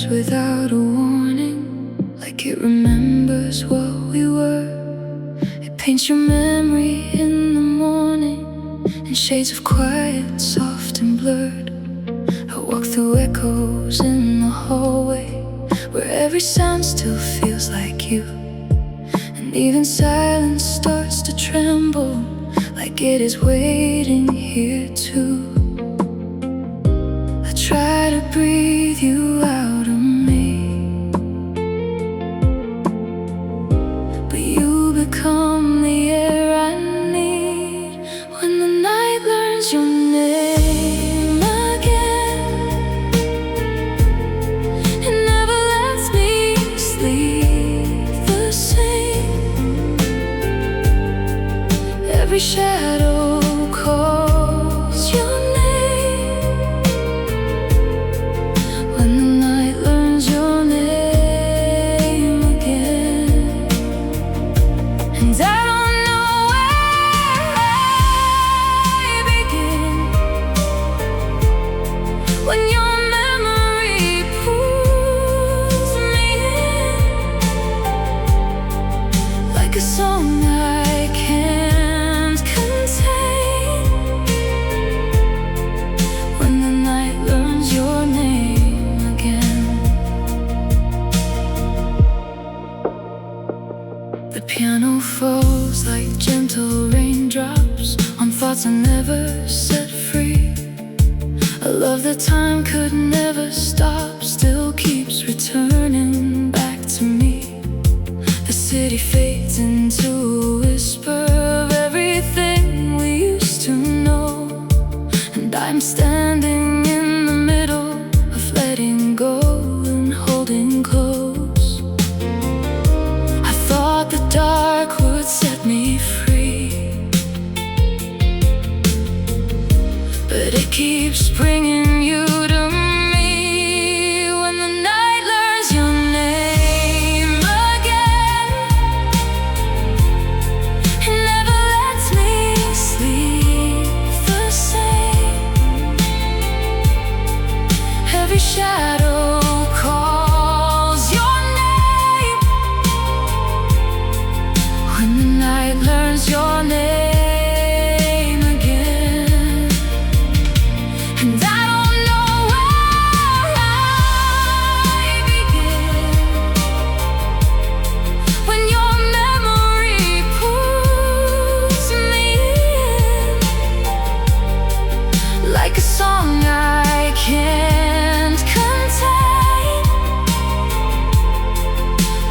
appears without a warning, like it remembers what we were. It paints your memory in the morning in shades of quiet, soft and blurred. I walk through echoes in the hallway, where every sound still feels like you. And even silence starts to tremble, like it is waiting here too. I try to breathe you out of me, but you become the air I need. When the night learns your name again, it never lets me sleep the same. Every shadow calls your name. When the night learns your name again, and I don't know where I begin. When your memory pulls me in, like a song I can't contain. When the night learns your name again. The piano falls like gentle raindrops on thoughts I never set free. A love that time could never stop still keeps returning back to me. The city fades into a whisper of everything we used to know, and I'm standing in the middle of letting go and holding close. I thought the dark would set me free, but it keeps bringing you to me. When the night learns your name again, it never lets me sleep the same. Every shadow calls your name. When the night learns your name again, and I don't know where I begin. When your memory pulls me in, like a song I can't contain.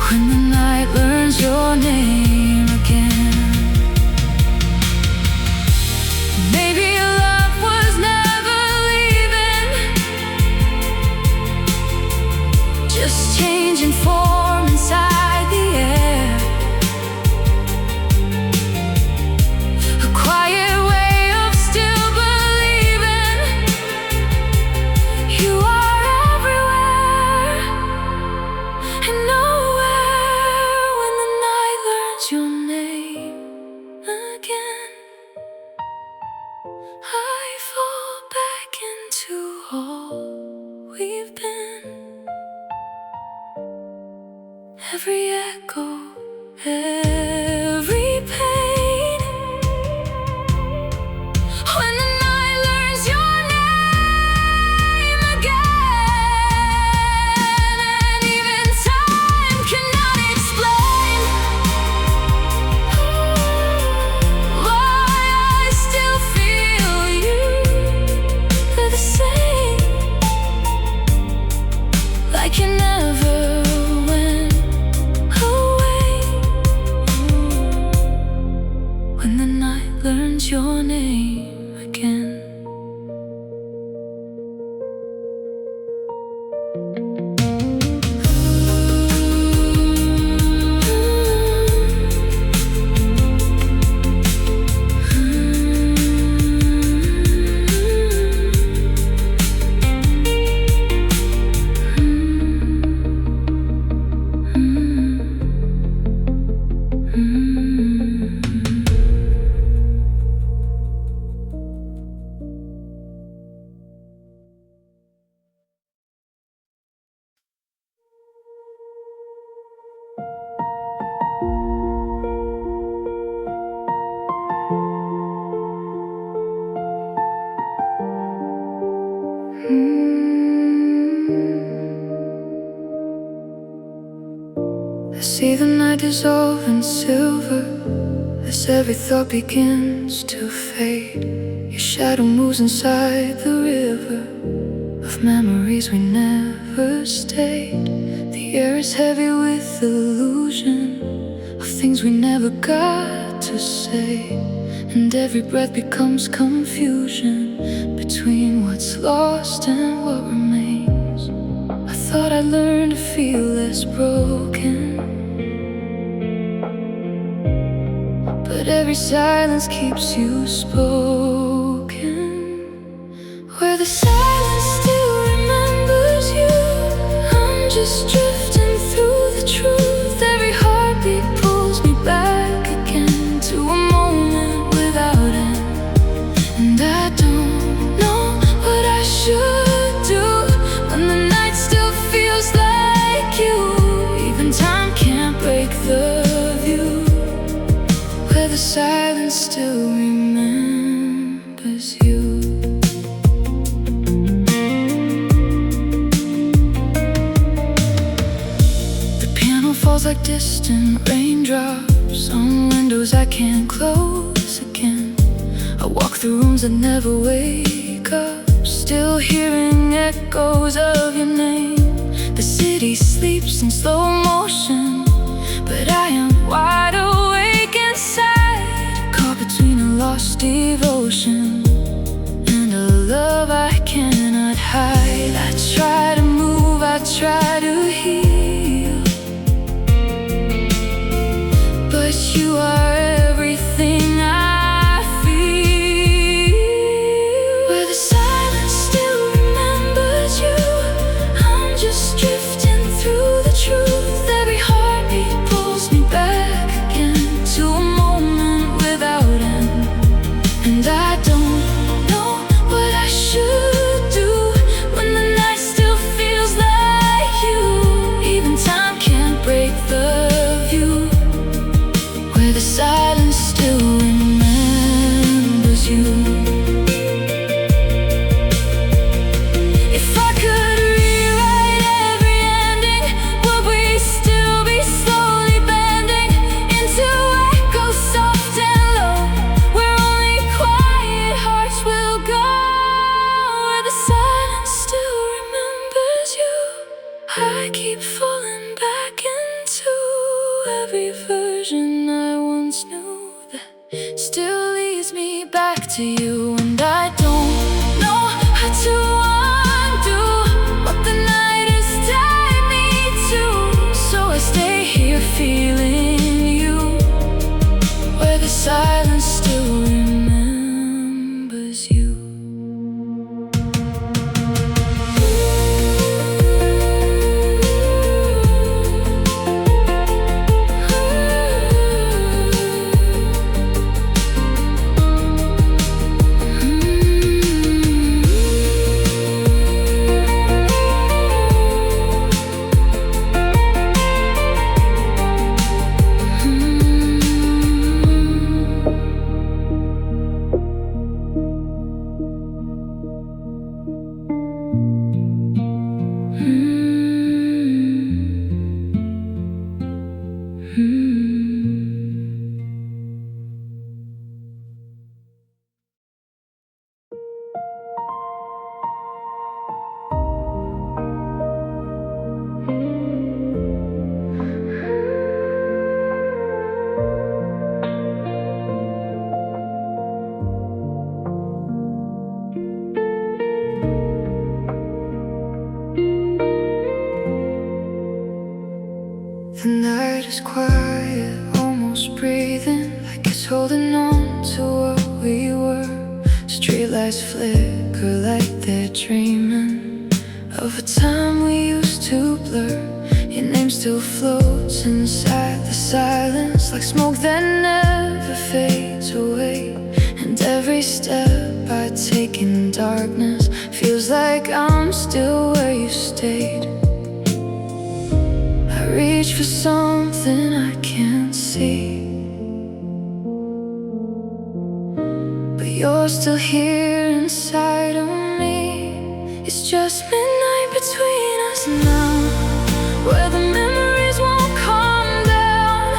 When the night learns your name again. Maybe love was never leaving, just changing form inside the air. A quiet way of still believing you are everywhere and nowhere. When the night learns your name again, I fall back into all we've been. Every echo, every pain. When the night learns your name again, and even time cannot explain why I still feel you the same, like you never went away. When the night learns your name again. I dissolve in silver as every thought begins to fade. Your shadow moves inside the river of memories we never stayed. The air is heavy with illusion of things we never got to say, and every breath becomes confusion between what's lost and what remains. I thought I'd learn to feel less broken, but every silence keeps you spoken. Where the silence still remembers you, I'm just drifting through the truth. Every heartbeat pulls me back again to a moment without end, and I don't know what I should do when the night still feels like you. Even time can't break the view, where the silence still remembers you. The piano falls like distant raindrops on windows I can't close again. I walk through rooms that never wake up, still hearing echoes of your name. The city sleeps in slow motion, but I am wide awake inside, caught between a lost devotion and a love I cannot hide. I try to move, I try to heal, but you are everything I feel. Where the silence still remembers you, I'm just drifting through the truth. Every heartbeat pulls me back again to a moment without end, and I don't know what I should do when the night still feels like you. Even time can't break the view, where the silence still remembers you. If I could rewrite every ending, would we still be slowly bending into echoes soft and low, where only quiet hearts will go? Where the silence still remembers you, I keep falling back into every version I once knew that still leads me back to you. And I don't know how to undo what the night has tied me to, so I stay here feeling you, where the silence still remembers you. The night is quiet, almost breathing, like it's holding on to what we were. Streetlights flicker like they're dreaming of a time we used to blur. Your name still floats inside the silence, like smoke that never fades away. And every step I take in darkness feels like I'm still where you stayed. I reach for something I can't see, but you're still here inside of me. It's just midnight between us now, where the memories won't calm down.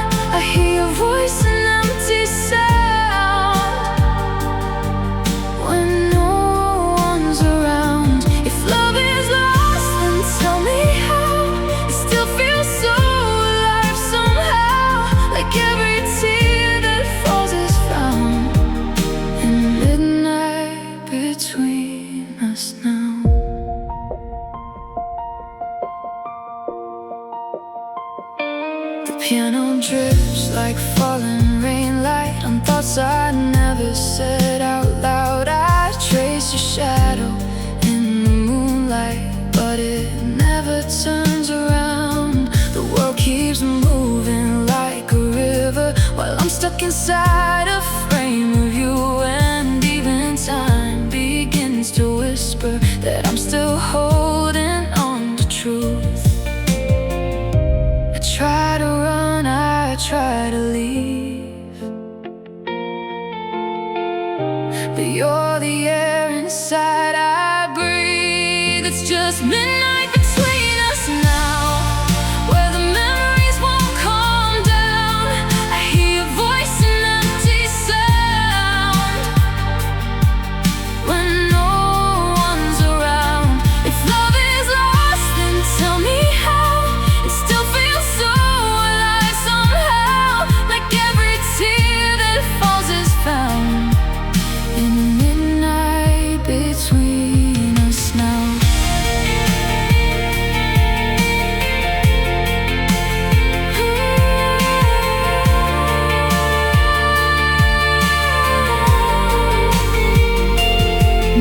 words I never said out loud. I trace your shadow in the moonlight, but it never turns around. The world keeps moving like a river while I'm stuck inside a frame of you. And even time begins to whisper that I'm still holding on to truth. I try to run, I try to leave, but you're the air inside I breathe. It's just midnight between us now, where the memories won't calm down. I hear your voice in empty sound when no one's around. If love is lost, then tell me how. It still feels so alive somehow, like every tear that falls is found in the midnight between us now.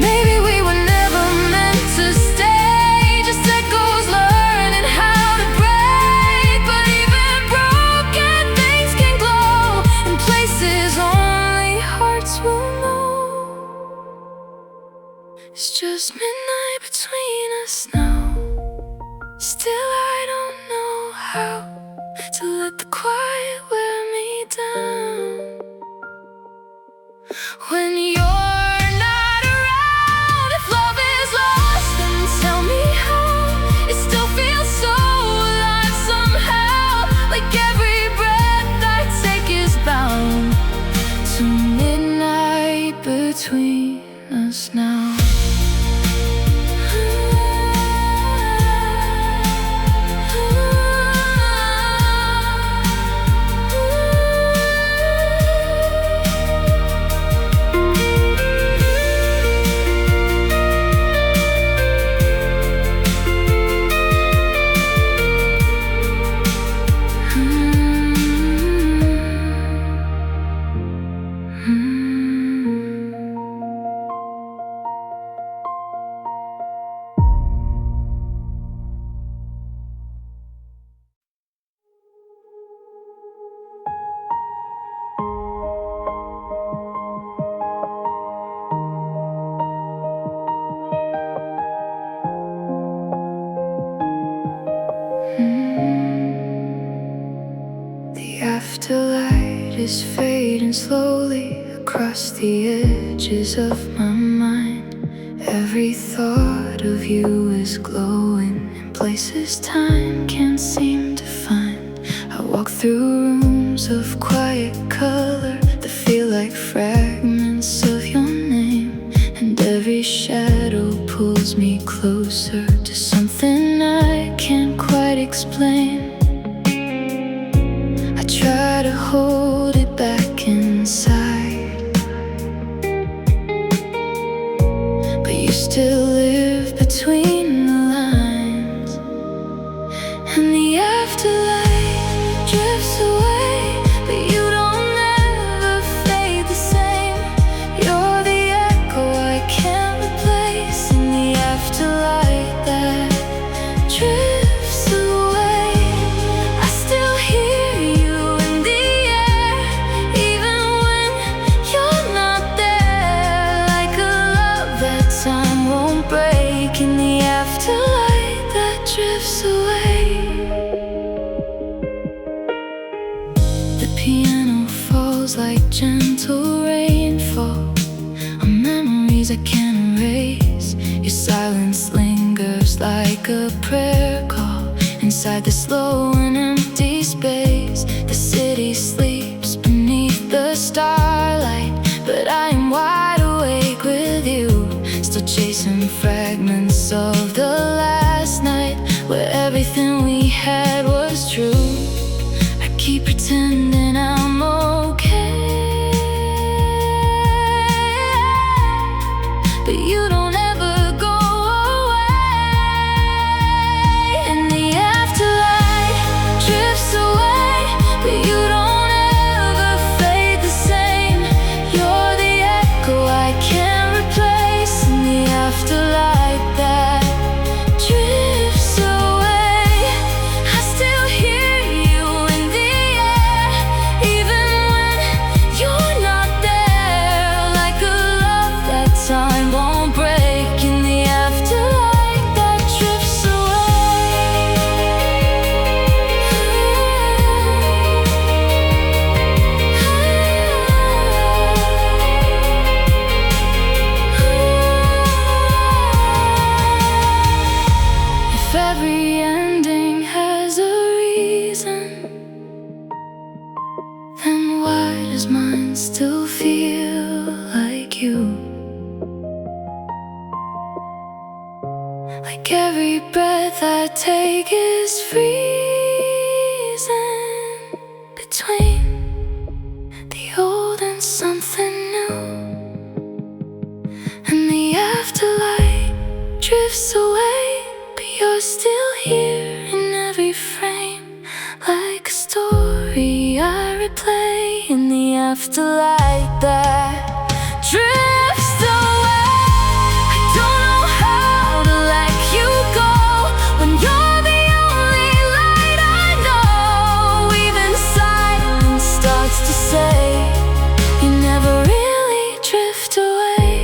Maybe we were never meant to stay, just echoes learning how to break. But even broken things can glow in places only hearts will know. It's just midnight between us now. Still I don't know how to let the quiet wear me down. When you're not around, if love is lost, then tell me how. It still feels so alive somehow, like every breath I take is bound to midnight between us now. The afterlight is fading slowly across the edges of my mind. Every thought of you is glowing in places time can't seem to find. I walk through rooms of quiet color that feel like fragments of your name, and every shadow pulls me closer to something I can't quite explain. I try to hold it back inside, but you still live between the lines. And the afterlife drifts away, but you don't ever fade the same. You're the echo I can't replace in the afterlife that drifts away. I still hear you in the air, even when you're not there. Like a love that time won't break in the afterlife that drifts away. The piano falls like gentle rainfall on memories I can't erase. Your silence lingers like a prayer call inside the slow and empty space. The city sleeps beneath the starlight, but I am wide awake with you, still chasing fragments of the last night where everything we had was true. I keep pretending I'm okay, but you don't ever go away. And the afterlife drifts away, but you don't ever fade the same. like every breath I take is freezing between the old and something new, and the afterlight drifts away, but you're still here in every frame, like a story I replay in the afterlight that drifts away. I don't know how to let you go when you're the only light I know. Even silence starts to say you never really drift away.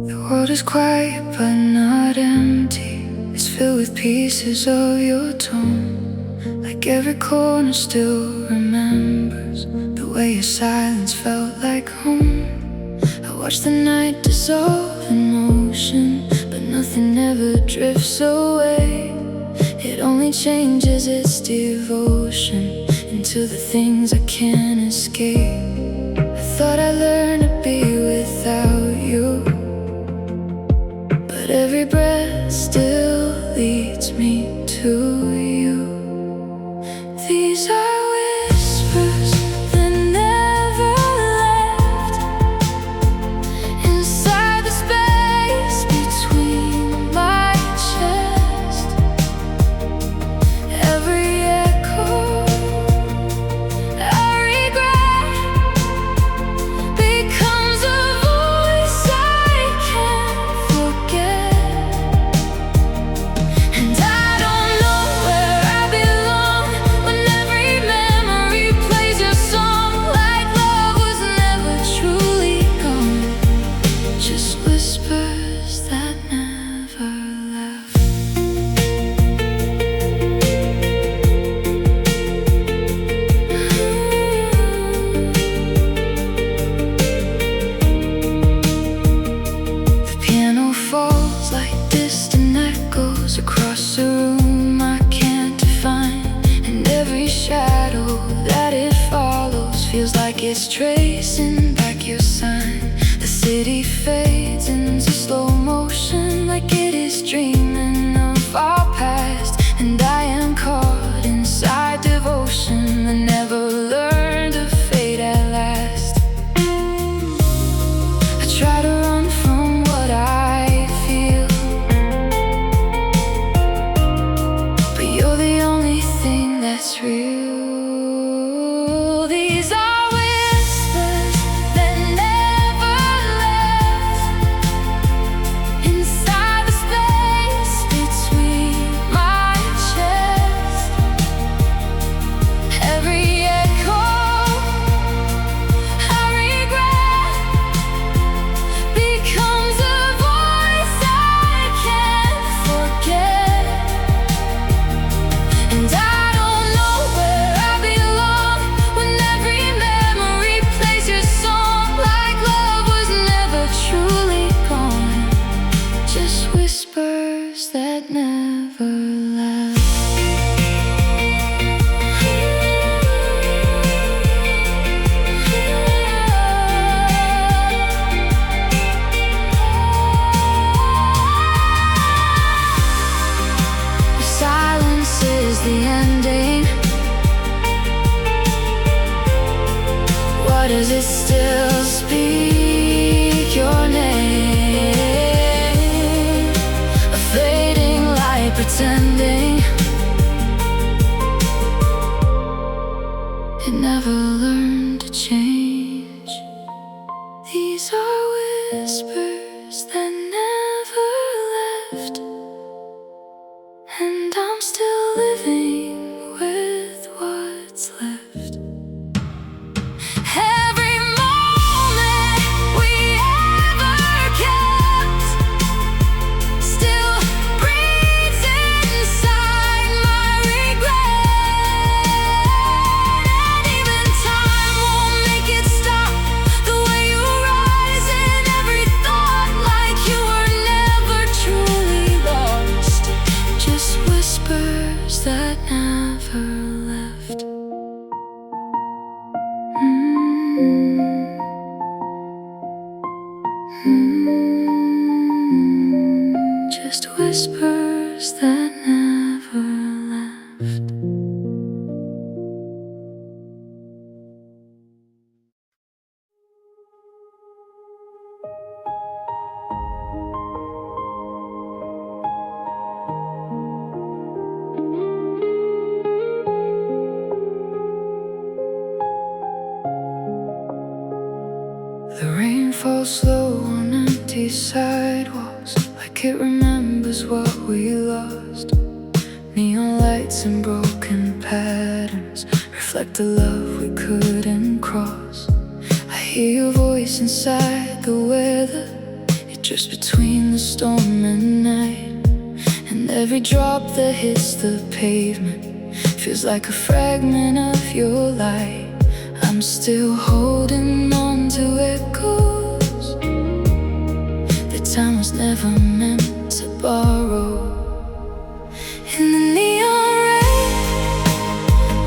The world is quiet but not empty. It's filled with pieces of your tone, like every corner still remembers the way your silence felt like home. I watch the night dissolve in motion, but nothing ever drifts away. It only changes its devotion into the things I can't escape. I thought I learned to be without you, but every breath still leads me to you. These are whispers that never left, inside the space between my chest. Every echo I regret becomes a voice I can't forget. And I don't know where I belong when every memory plays your song, like love was never truly gone, just whispers that never left. The piano falls like distant echoes across a room I can't define, and every shadow that it follows feels like it's tracing back your sign. The city fades into slow motion, like it is dreaming of our past, and I am caught inside devotion that never learned to fade at last. I try to run from what I feel, but you're the only thing that's real. These are whispers that never left, inside the space between my chest. Every echo I regret becomes a voice I can't forget. And I don't know where I belong when every memory plays your song, like love was never truly gone, just whispers that never left. The silence is the ending. Why does it still speak your name? A fading light pretending it never learned to change. These are whispers that never left, and Just whispers that never left. The rain falls slow on empty sidewalks, like it remembers what we lost. Neon lights and broken patterns reflect the love we couldn't cross. I hear your voice inside the weather, it drifts between the storm and night. And every drop that hits the pavement feels like a fragment of your light. I'm still holding on to echoes that time was never meant to borrow. In the neon rain,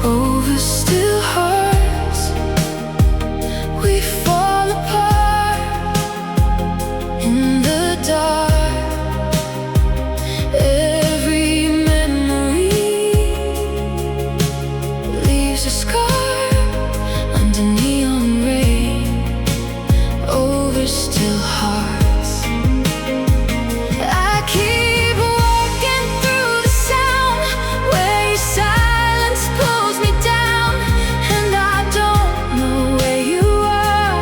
over still hearts, we fall apart. In the dark, every memory leaves a scar. Under neon rain, over still hearts, I keep walking through the sound where your silence pulls me down, and I don't know where you are.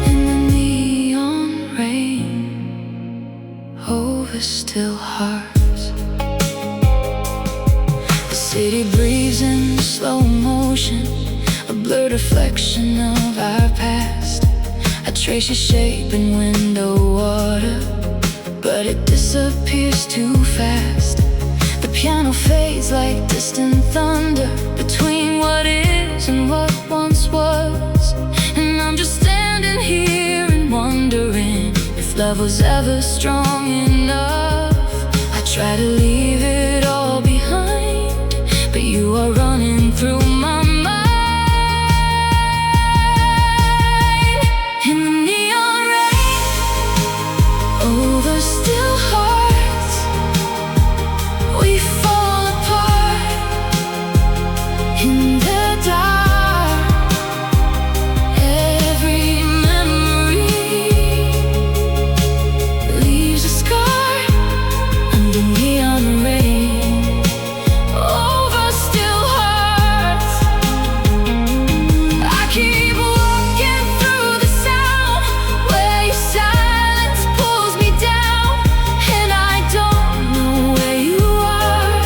In the neon rain, over still hearts. The city breathes in slow motion, a blurred reflection of our past. I trace your shape in window water, but it disappears too fast. The piano fades like distant thunder between what is and what once was. And I'm just standing here and wondering if love was ever strong enough. I try to leave it all behind, but you are running through my mind. In the neon rain, over still hearts, we fall apart. In the dark, every memory leaves a scar. Under neon rain, over still hearts, I keep walking through the sound where your silence pulls me down, and I don't know where you are.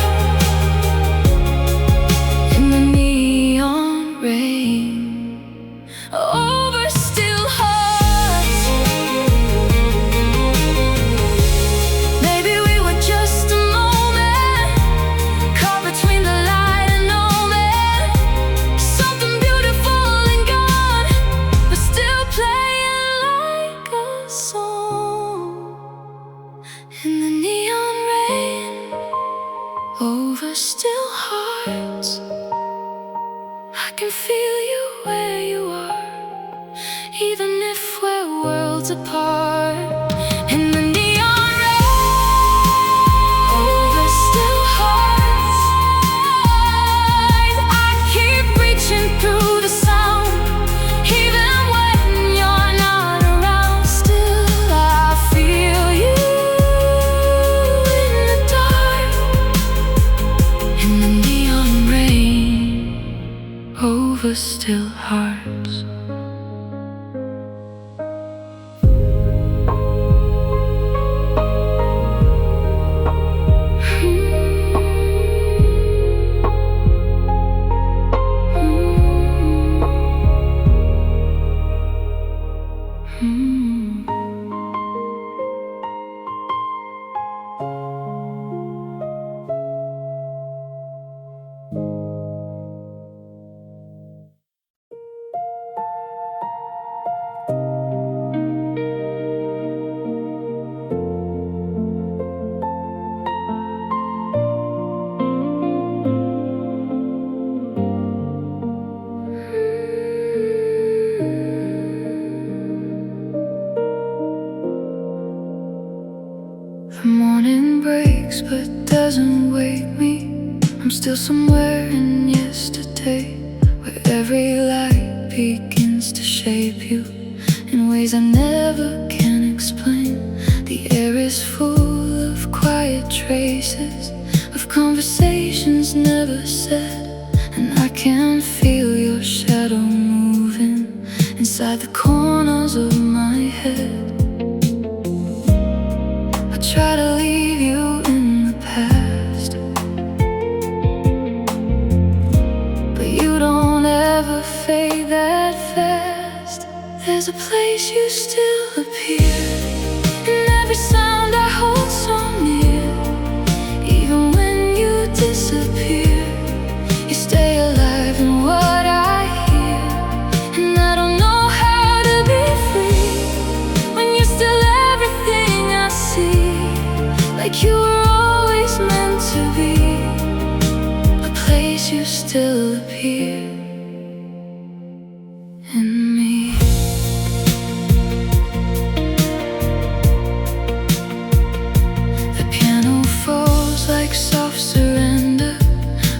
In the neon rain, over still hearts. Maybe we were just a moment, caught between the light and omen. Something beautiful and gone, but still playing like a song. In the neon rain, over still hearts, I can feel you where you are, even if we're worlds apart. In the neon rain, over still hearts, I keep reaching through the sound, even when you're not around. Still I feel you in the dark. In the neon rain, over still hearts. wakes but doesn't wake me. I'm still somewhere in yesterday, where every light begins to shape you in ways I never can explain. The air is full of quiet traces of conversations never said, and I can feel your shadow moving inside the corners of my head. I try to leave you in the past, but you don't ever fade that fast. There's a place you still appear in every sound I hold so near. Even when you disappear, you stay alive in what I hear. And I don't know how to be free when you're still everything I see, like you were always meant to be. A place you still appear in me. The piano falls like soft surrender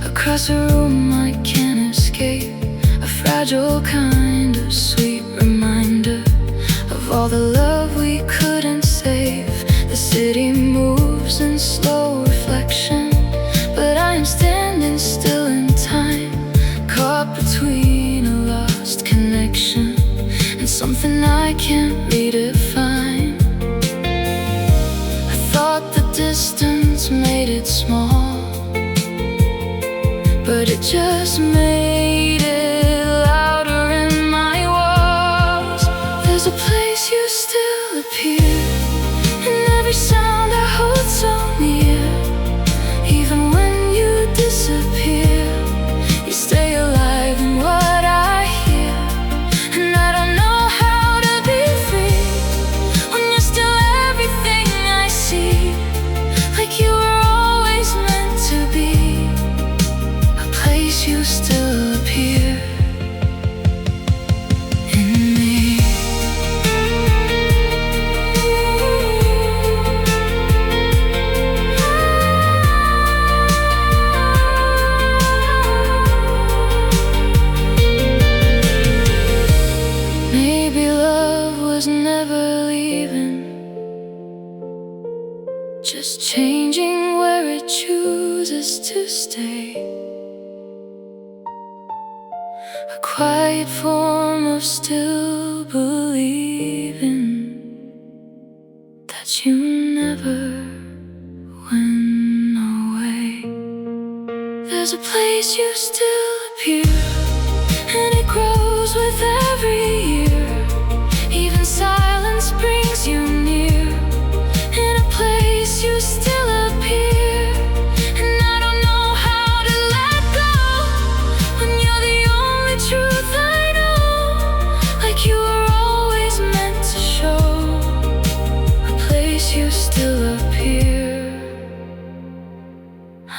across a room I can't escape, a fragile kind of sweet reminder of all the love we couldn't save. The city moves in slow reflection, but I am standing still in time, caught between a lost connection and something I can't redefine. I thought the distance made it small, but it just made it louder in my walls. There's a place you still appear in every sound I hold so near. Even when you disappear, you stay alive in what I hear. And I don't know how to be free when you're still everything I see, like you were always meant to be. A place you still appear in me. Maybe love was never leaving, just changing where it chooses to stay. A quiet form of still believing that you never went away. There's a place you still appear, and it grows with every year. Even silence brings you near, in a place you still appear. And I don't know how to let go when you're the only truth I know, like you were always meant to show. A place you still appear,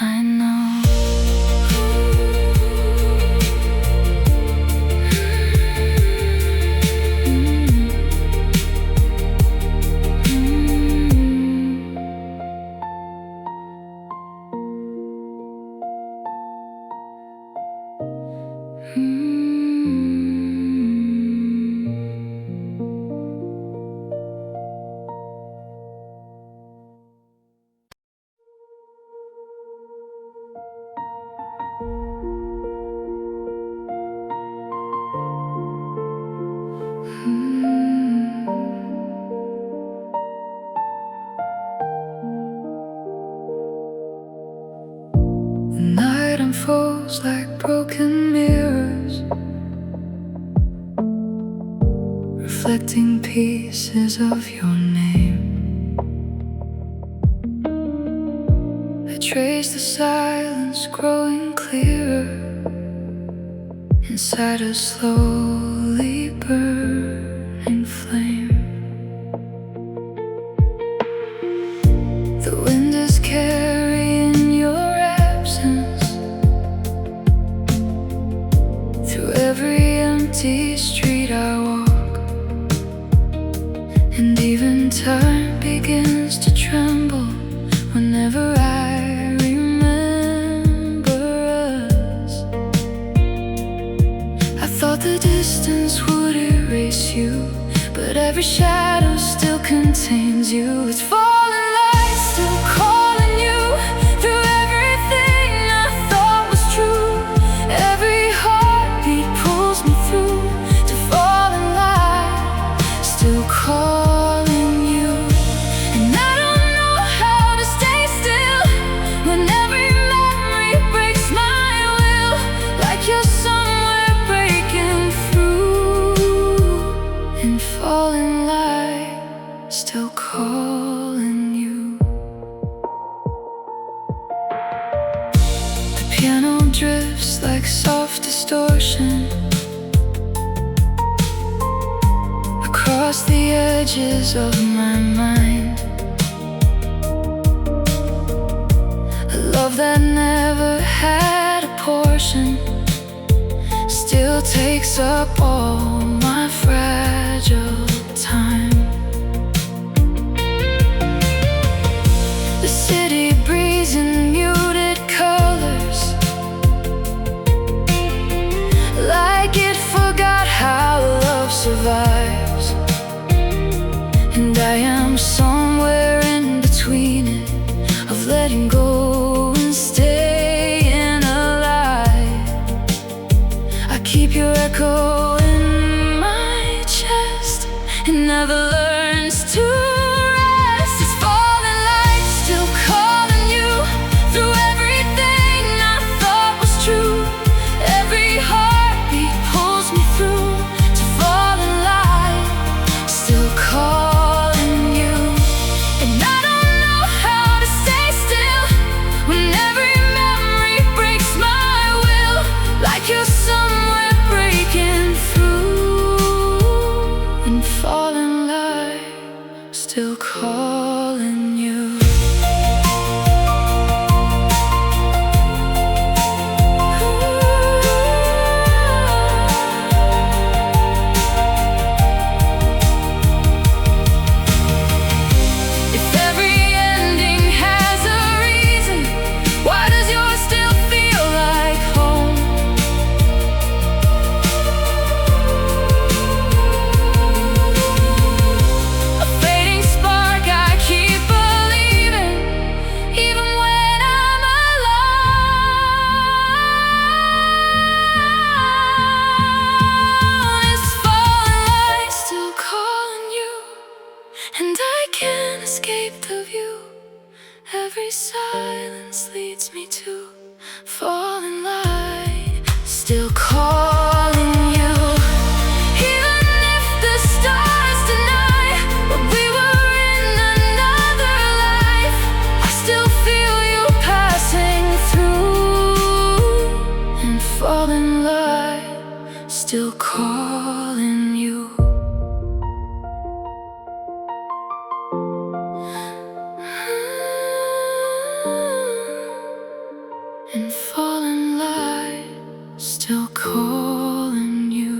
I know. The night unfolds like broken mirrors, reflecting pieces of your name. I trace the silence growing clearer inside a slowly burning flame. The wind is carrying your absence through every empty street I walk, and even time begins to tremble whenever I remember us. I thought the distance would erase you, but every shadow still contains you. It's falling lights still calling you through everything I thought was true. Every heartbeat pulls me through to falling light still calling you. And I don't know how to stay still when every memory breaks my will. Like you're somewhere breaking through and falling light still calling you. The piano drifts like soft distortion across the edges of my mind. A love that never had a portion still takes up all my fragile time. The city breathes in muted colors, like it forgot how love survives. And I am somewhere in between it, of letting go and staying alive. I keep your echo in my chest, it never learns to rest. It's falling lights still calling you through everything I thought was true. Every heartbeat pulls me through to falling light still calling you. And I don't know how to stay still when every memory breaks my will. Like you're somewhere breaking through and falling light still calling you. If every ending has a reason, why does yours still feel like home? A fading spark, I keep believing, even when I'm alone. It's falling light still calling you, and I can't escape the view. Every silence leads me to falling light still calling you. Even if the stars deny what we were in another life, I still feel you passing through and falling light still calling you. And falling light still calling you.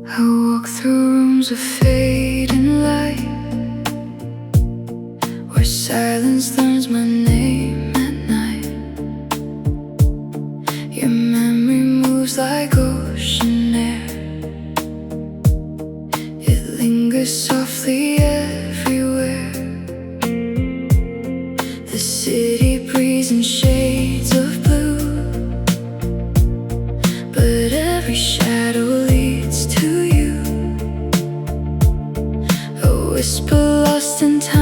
I walk through rooms of fading light, where silence learns my name at night. Your memory moves like ocean air, it lingers softly everywhere. The city breathes in shades of blue, but every shadow leads to you. A whisper lost in time,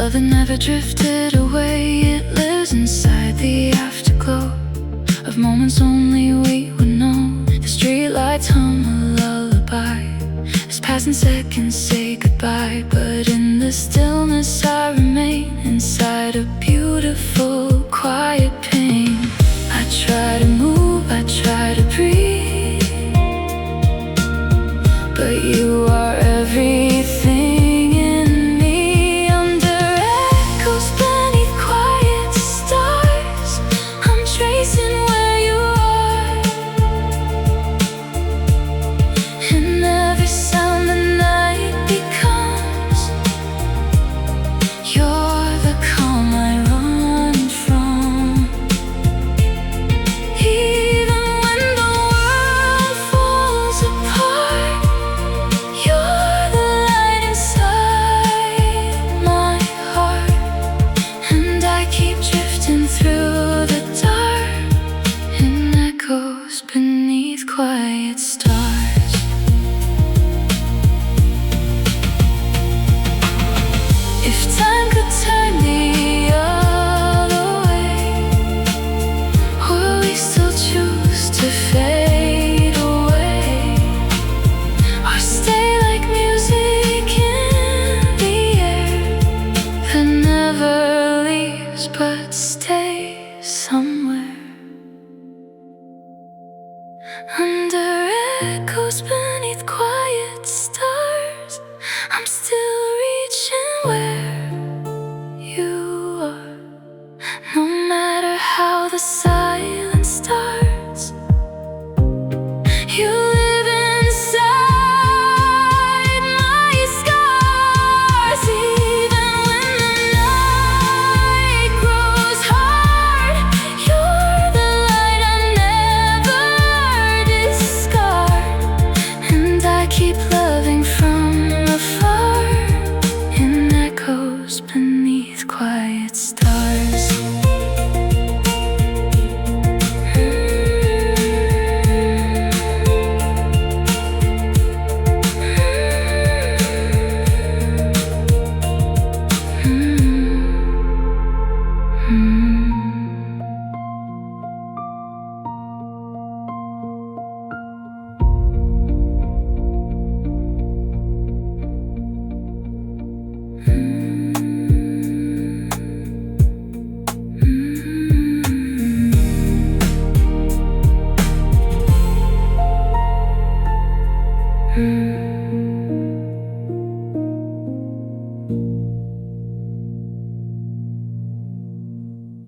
love that never drifted away. It lives inside the afterglow of moments only we would know. The streetlights hum a lullaby as passing seconds say goodbye. But in the stillness I remain inside a beautiful quiet pain. I try to move, I try to breathe, but you are everything in me. Under echoes beneath quiet stars, I'm tracing where you are. And every sound the night becomes, you're the calm I run from. Even when the world falls apart, you're the light inside my heart. And I keep drifting through the dark in echoes beneath quiet stars. If time could turn the other way, or we still choose to fade away, or stay like music in the air that never leaves but stays somewhere. Under echoes beneath quiet stars, I'm still reaching where you are. No matter how the silence starts, you live inside my scars. Even when the night grows hard, you're the light I never discard. And I keep loving from afar in echoes beneath quiet stars. Mm-hmm.